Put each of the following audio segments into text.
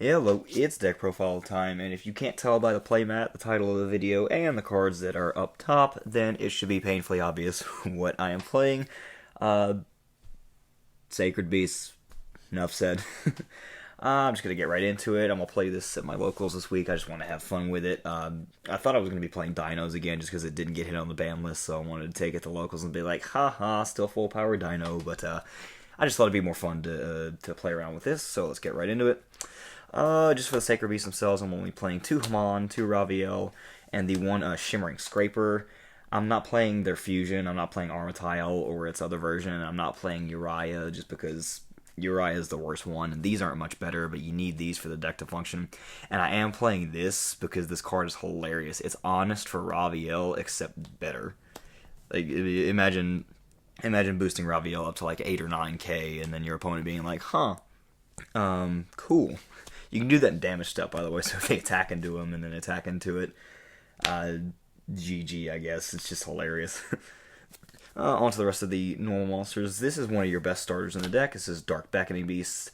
Hello, it's Deck Profile time, and if you can't tell by the playmat, the title of the video, and the cards that are up top, then it should be painfully obvious what I am playing. Uh, Sacred Beasts, enough said. I'm just gonna get right into it. I'm gonna play this at my locals this week. I just want to have fun with it. I thought I was gonna be playing Dinos again just because it didn't get hit on the ban list, so I wanted to take it to locals and be like, haha, still full power Dino, but I just thought it'd be more fun to play around with this, so let's get right into it. Just for the Sacred Beasts themselves, I'm only playing 2 Hamon, 2 Raviel, and the 1 Shimmering Scraper. I'm not playing their fusion, I'm not playing Armatile or its other version, I'm not playing Uriah just because Uriah is the worst one, and these aren't much better, but you need these for the deck to function. And I am playing this because this card is hilarious. It's honest for Raviel, except better. Like, imagine boosting Raviel up to like 8 or 9k, and then your opponent being like, huh, cool. You can do that in damage step, by the way, so if they attack into him and then attack into it, GG, I guess. It's just hilarious. On to the rest of the normal monsters. This is one of your best starters in the deck. This is Dark Beckoning Beast.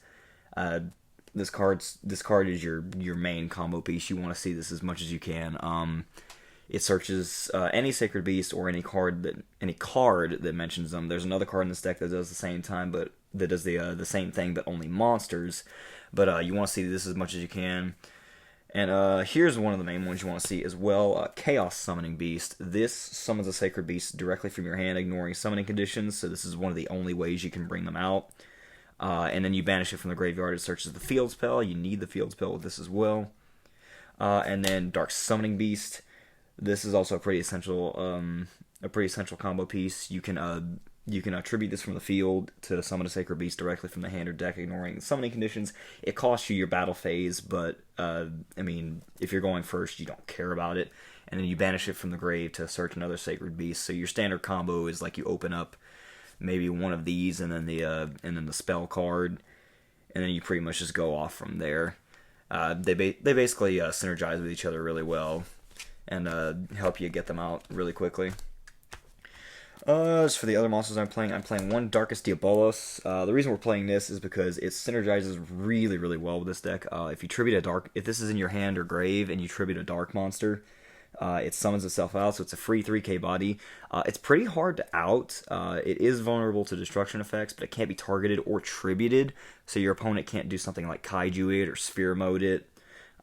This card is your main combo piece. You want to see this as much as you can. It searches any Sacred Beast or any card that mentions them. There's another card in this deck that does the same time, but that does the same thing, but only monsters. But you want to see this as much as you can. And here's one of the main ones you want to see as well. Chaos Summoning Beast. This summons a Sacred Beast directly from your hand, ignoring summoning conditions, so this is one of the only ways you can bring them out. And then you banish it from the graveyard. It searches the field spell. You need the field spell with this as well. And then Dark Summoning Beast. This is also a pretty essential combo piece. You can attribute this from the field to summon a Sacred Beast directly from the hand or deck, ignoring summoning conditions. It costs you your battle phase, but, if you're going first, you don't care about it. And then you banish it from the grave to search another Sacred Beast. So your standard combo is like you open up maybe one of these and then the spell card, and then you pretty much just go off from there. They basically synergize with each other really well and help you get them out really quickly. As for the other monsters I'm playing 1 Darkus Diabolos. The reason we're playing this is because it synergizes really, really well with this deck. If this is in your hand or grave and you tribute a dark monster, it summons itself out, so it's a free 3k body. It's pretty hard to out. It is vulnerable to destruction effects, but it can't be targeted or tributed, so your opponent can't do something like Kaiju it or Sphere Mode it.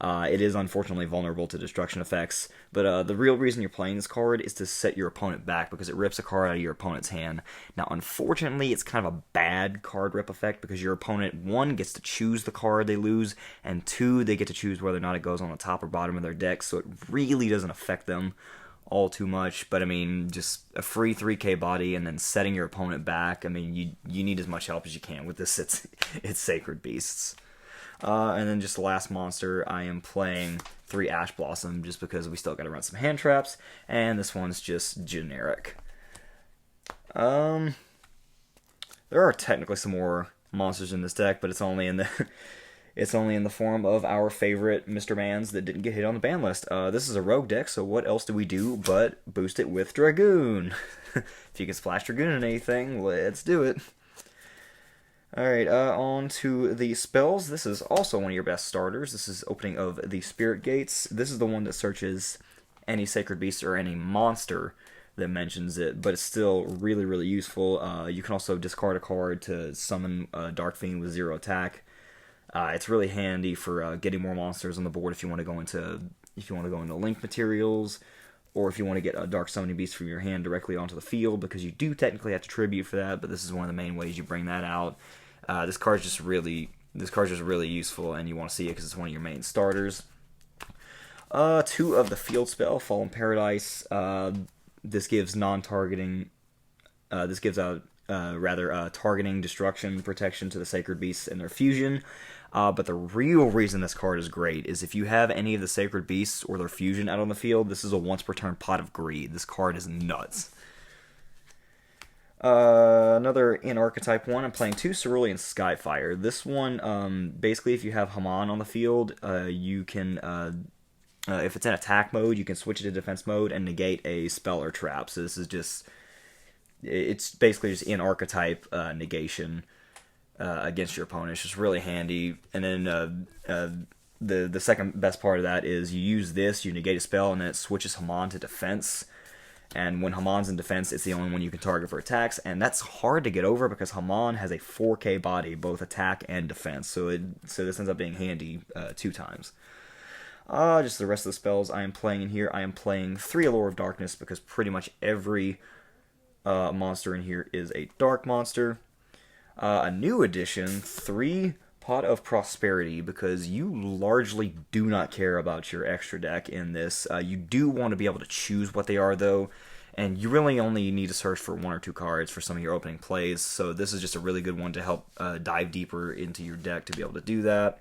It is unfortunately vulnerable to destruction effects, but the real reason you're playing this card is to set your opponent back because it rips a card out of your opponent's hand. Now, unfortunately, it's kind of a bad card rip effect because your opponent, 1, gets to choose the card they lose, and 2, they get to choose whether or not it goes on the top or bottom of their deck, so it really doesn't affect them all too much. But just a free 3k body and then setting your opponent back, you need as much help as you can with this. It's Sacred Beasts. And then just the last monster, I am playing 3 Ash Blossom, just because we still gotta run some hand traps, and this one's just generic. There are technically some more monsters in this deck, but it's only in the form of our favorite Mr. Mans that didn't get hit on the ban list. This is a rogue deck, so what else do we do but boost it with Dragoon? If you can splash Dragoon in anything, let's do it. Alright, on to the spells. This is also one of your best starters. This is Opening of the Spirit Gates. This is the one that searches any Sacred Beast or any monster that mentions it, but it's still really, really useful. You can also discard a card to summon a Dark Fiend with 0 attack. It's really handy for getting more monsters on the board if you want to go into link materials, or if you want to get a Dark Summoning Beast from your hand directly onto the field, because you do technically have to tribute for that, but this is one of the main ways you bring that out. This card's just really useful, and you want to see it because it's one of your main starters. 2 of the field spell, Fallen Paradise. This gives non-targeting. This gives out targeting, destruction, protection to the Sacred Beasts and their fusion. But the real reason this card is great is if you have any of the Sacred Beasts or their fusion out on the field, this is a once per turn Pot of Greed. This card is nuts. Another in archetype 1, I'm playing 2 Cerulean Skyfire. This one, basically, if you have Hamon on the field, you can, if it's in attack mode, you can switch it to defense mode and negate a spell or trap. So this is it's basically just in archetype negation. against your opponent. It's just really handy. And then the second best part of that is you use this, you negate a spell, and then it switches Hamon to defense. And when Hamon's in defense, it's the only one you can target for attacks, and that's hard to get over because Hamon has a 4K body, both attack and defense. So this ends up being handy 2 times. Just the rest of the spells I am playing in here. I am playing 3 Allure of Darkness because pretty much every monster in here is a dark monster. A new addition, 3 Pot of Prosperity, because you largely do not care about your extra deck in this. You do want to be able to choose what they are, though, and you really only need to search for 1 or 2 cards for some of your opening plays, so this is just a really good one to help dive deeper into your deck to be able to do that.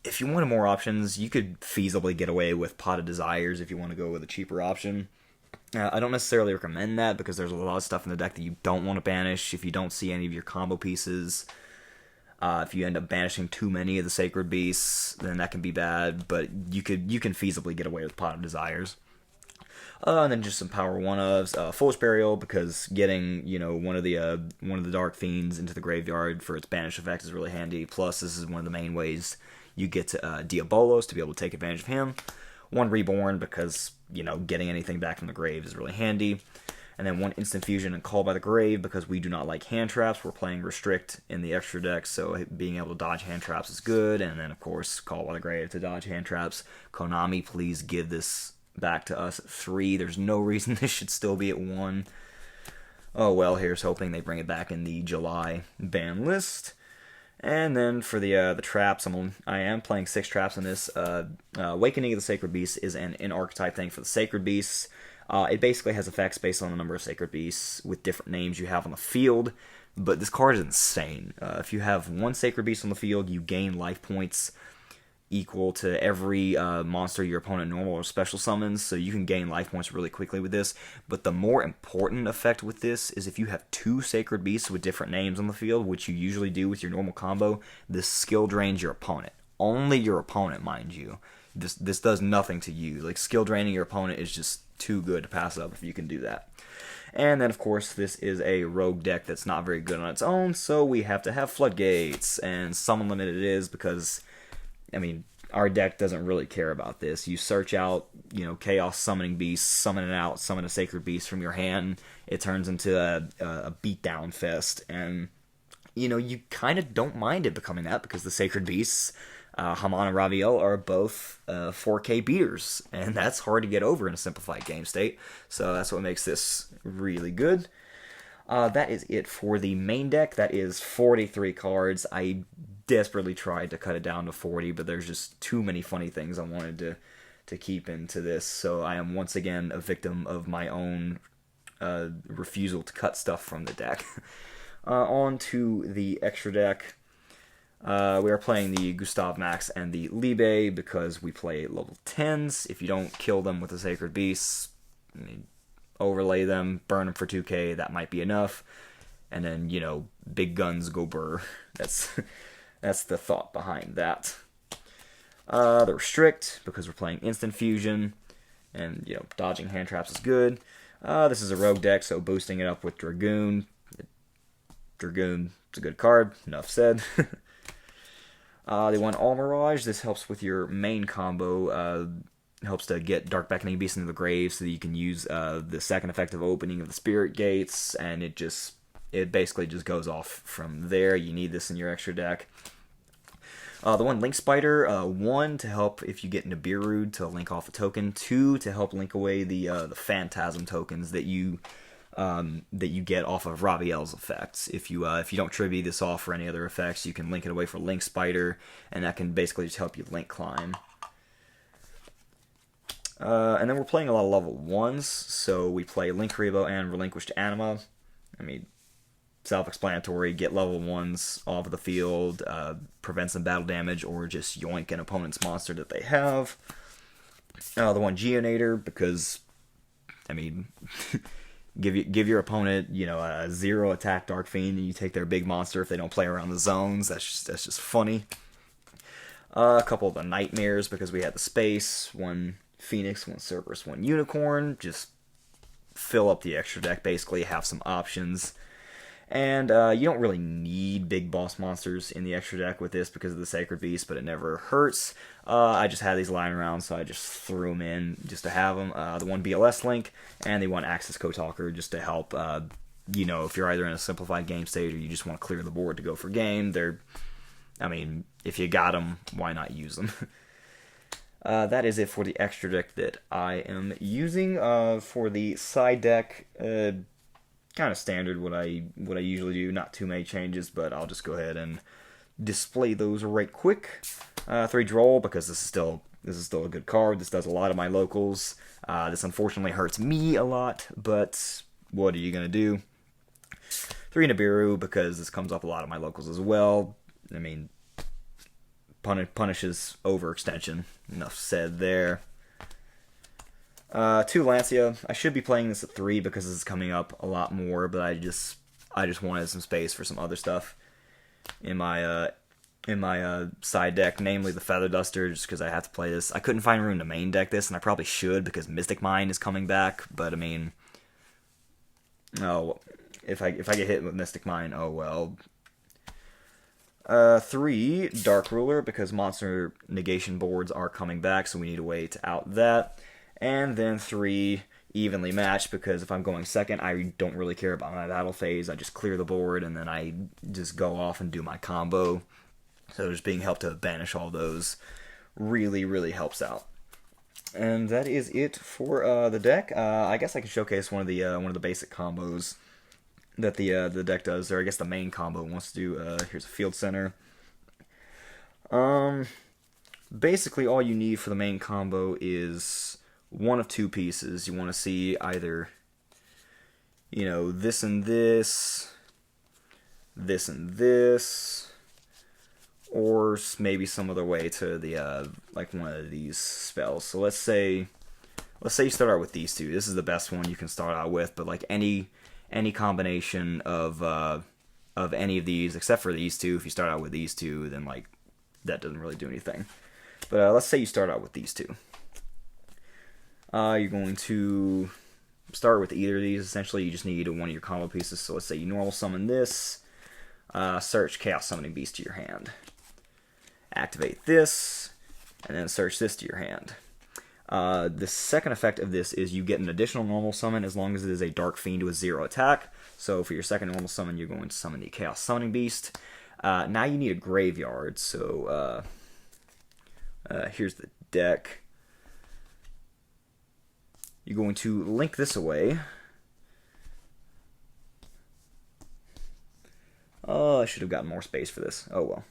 If you wanted more options, you could feasibly get away with Pot of Desires if you want to go with a cheaper option. I don't necessarily recommend that because there's a lot of stuff in the deck that you don't want to banish if you don't see any of your combo pieces. If you end up banishing too many of the Sacred Beasts, then that can be bad, but you can feasibly get away with Pot of Desires. And then just some power 1-ofs, Foolish Burial, because getting one of the Dark Fiends into the graveyard for its banish effect is really handy. Plus, this is one of the main ways you get to Diabolos to be able to take advantage of him. 1 Reborn, because getting anything back from the grave is really handy. And then 1 Instant Fusion and Call by the Grave, because we do not like hand traps. We're playing Restrict in the extra deck, so being able to dodge hand traps is good. And then, of course, Call by the Grave to dodge hand traps. Konami, please give this back to us at 3. There's no reason this should still be at 1. Oh well, here's hoping they bring it back in the July ban list. And then for the traps, I am playing 6 traps in this. Awakening of the Sacred Beasts is an in-archetype thing for the Sacred Beasts. It basically has effects based on the number of Sacred Beasts with different names you have on the field, but this card is insane. If you have 1 Sacred Beast on the field, you gain life points equal to every monster your opponent normal or special summons, so you can gain life points really quickly with this. But the more important effect with this is if you have 2 Sacred Beasts with different names on the field, which you usually do with your normal combo, this skill drains your opponent. Only your opponent, mind you. This does nothing to you. Like, skill draining your opponent is just too good to pass up if you can do that. And then, of course, this is a rogue deck that's not very good on its own, so we have to have Floodgates, and summon limit it is because, our deck doesn't really care about this. You search out, Chaos Summoning Beasts, summon a Sacred Beast from your hand, it turns into a beatdown fest, and, you kind of don't mind it becoming that because the Sacred Beasts, Hamon and Raviel, are both 4K beaters, and that's hard to get over in a simplified game state, so that's what makes this really good. That is it for the main deck. That is 43 cards. I desperately tried to cut it down to 40, but there's just too many funny things I wanted to keep into this, so I am once again a victim of my own refusal to cut stuff from the deck. On to the extra deck. We are playing the Gustav Max and the Libe because we play level 10s. If you don't kill them with the Sacred Beasts, overlay them, burn them for 2k, that might be enough. And then, big guns go burr. That's the thought behind that. The Restrict, because we're playing Instant Fusion, and, dodging hand traps is good. This is a rogue deck, so boosting it up with Dragoon. Dragoon is a good card, enough said. They want All Mirage. This helps with your main combo. Helps to get Dark Beckoning Beast into the grave so that you can use the second effective opening of the Spirit Gates, and it basically just goes off from there. You need this in your extra deck. The 1 Link Spider, 1 to help if you get Nibiru to link off a token, 2 to help link away the Phantasm tokens that you get off of Raviel's effects. If you don't tribute this off for any other effects, you can link it away for Link Spider, and that can basically just help you link climb. And then we're playing a lot of level 1s, so we play Linkuriboh and Relinquished Anima. Self-explanatory, get level 1s off of the field, prevent some battle damage, or just yoink an opponent's monster that they have. The 1 Geonator, because, give your opponent, a 0 attack Dark Fiend, and you take their big monster if they don't play around the zones. That's just funny. A couple of the Nightmares, because we had the space, 1 Phoenix, 1 Cerberus, 1 Unicorn, just fill up the extra deck, basically, have some options. And you don't really need big boss monsters in the extra deck with this because of the Sacred Beast, but it never hurts. I just had these lying around, so I just threw them in just to have them. The one BLS Link and the one Axis Kotalker just to help. You know, if you're either in a simplified game stage or you just want to clear the board to go for game, I mean, if you got them, why not use them? That is it for the extra deck that I am using. For the side deck, kind of standard what I usually do. Not too many changes, but I'll just go ahead and display those right quick. 3 Droll, because this is still a good card. This does a lot of my locals. This unfortunately hurts me a lot, but what are you gonna do? 3 Nibiru, because this comes up a lot of my locals as well. I mean, punishes overextension. Enough said there. 2 Lancia. I should be playing this at 3 because this is coming up a lot more, but I just wanted some space for some other stuff in my side deck, namely the Feather Duster, just because I have to play this. I couldn't find room to main deck this, and I probably should because Mystic Mine is coming back. But I mean, oh, if I get hit with Mystic Mine, oh well. 3 Dark Ruler, because monster negation boards are coming back, so we need to wait out that. And then 3 Evenly Matched, because if I'm going second, I don't really care about my battle phase. I just clear the board, and then I just go off and do my combo. So just being helped to banish all those really, really helps out. And that is it for the deck. I guess I can showcase one of the basic combos that the deck does, or I guess the main combo wants to do. Here's a Field Center. Basically, all you need for the main combo is one of 2 pieces. You want to see either, you know, this and this, this and this, or maybe some other way to the like one of these spells. So let's say you start out with these 2. This is the best one you can start out with, but like any combination of any of these, except for these 2. If you start out with these 2, then like that doesn't really do anything. But let's say you start out with these 2. You're going to start with either of these. Essentially, you just need one of your combo pieces. So let's say you normal summon this, search Chaos Summoning Beast to your hand, activate this, and then search this to your hand. The second effect of this is you get an additional normal summon as long as it is a Dark Fiend with 0 attack. So for your second normal summon, you're going to summon the Chaos Summoning Beast. Now you need a graveyard, so here's the deck. You're going to link this away. Oh, I should have gotten more space for this. Oh well.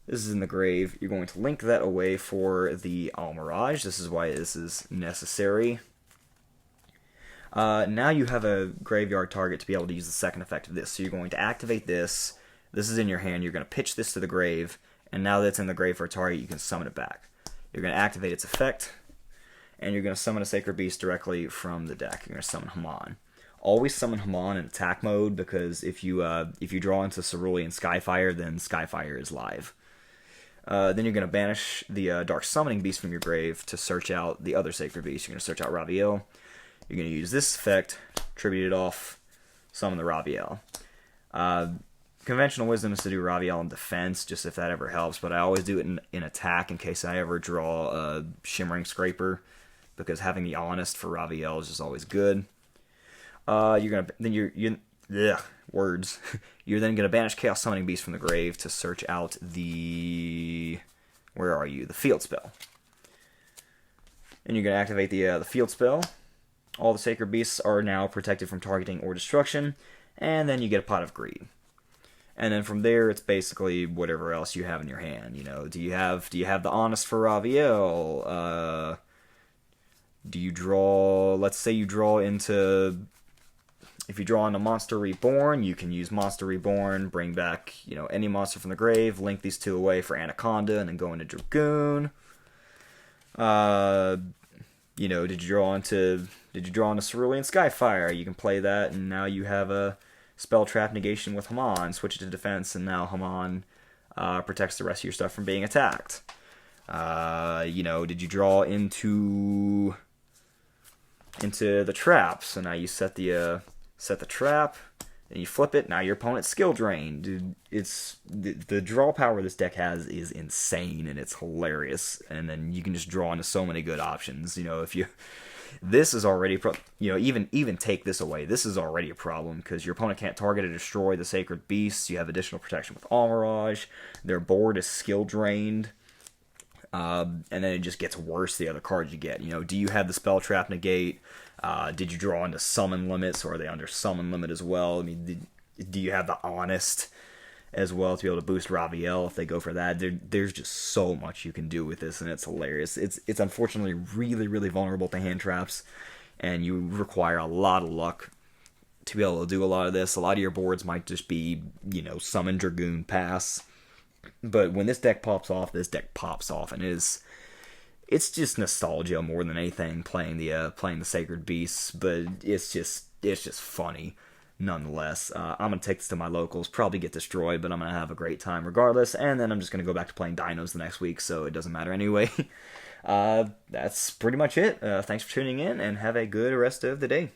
This is in the grave. You're going to link that away for the Almirage. This is why this is necessary. Now you have a graveyard target to be able to use the second effect of this. So you're going to activate this. This is in your hand. You're going to pitch this to the grave. And now that it's in the grave for a target, you can summon it back. You're going to activate its effect. And you're going to summon a Sacred Beast directly from the deck. You're going to summon Hamon. Always summon Hamon in attack mode, because if you draw into Cerulean Skyfire, then Skyfire is live. Then you're going to banish the Dark Summoning Beast from your grave to search out the other Sacred Beast. You're going to search out Raviel. You're going to use this effect, tribute it off, summon the Raviel. Conventional wisdom is to do Raviel in defense, just if that ever helps, but I always do it in attack in case I ever draw a Shimmering Scraper, because having the Honest for Raviel is just always good. You're then gonna banish Chaos Summoning Beast from the grave to search out the the field spell. And you're gonna activate the field spell. All the Sacred Beasts are now protected from targeting or destruction, and then you get a Pot of Greed. And then from there, it's basically whatever else you have in your hand. You know, do you have the Honest for Raviel? Do you draw? Let's say you draw into. If you draw into Monster Reborn, you can use Monster Reborn, bring back any monster from the grave, link these 2 away for Anaconda, and then go into Dragoon. Did you draw into Cerulean Skyfire? You can play that, and now you have a Spell Trap negation with Hamon. Switch it to defense, and now Hamon protects the rest of your stuff from being attacked. Did you draw into the trap? So now you set the trap, And you flip it, now your opponent's skill drained. Dude, it's the draw power this deck has is insane, and it's hilarious. And then you can just draw into so many good options. You know, if you this is already even take this away. This is already a problem because your opponent can't target or destroy the Sacred Beasts. You have additional protection with Almirage. Their board is skill drained. And then it just gets worse the other cards you get. You know, do you have the Spell Trap negate? Did you draw into summon limits, or are they under summon limit as well? I mean, do you have the Honest as well to be able to boost Raviel if they go for that? There's just so much you can do with this, and it's hilarious. It's unfortunately really, really vulnerable to hand traps, and you require a lot of luck to be able to do a lot of this. A lot of your boards might just be, you know, Summon Dragoon pass. But when this deck pops off, and it's just nostalgia more than anything playing the Sacred Beasts. But it's just funny nonetheless. I'm gonna take this to my locals, probably get destroyed, but I'm gonna have a great time regardless. And then I'm just gonna go back to playing Dinos the next week, so it doesn't matter anyway. That's pretty much it. Thanks for tuning in, and have a good rest of the day.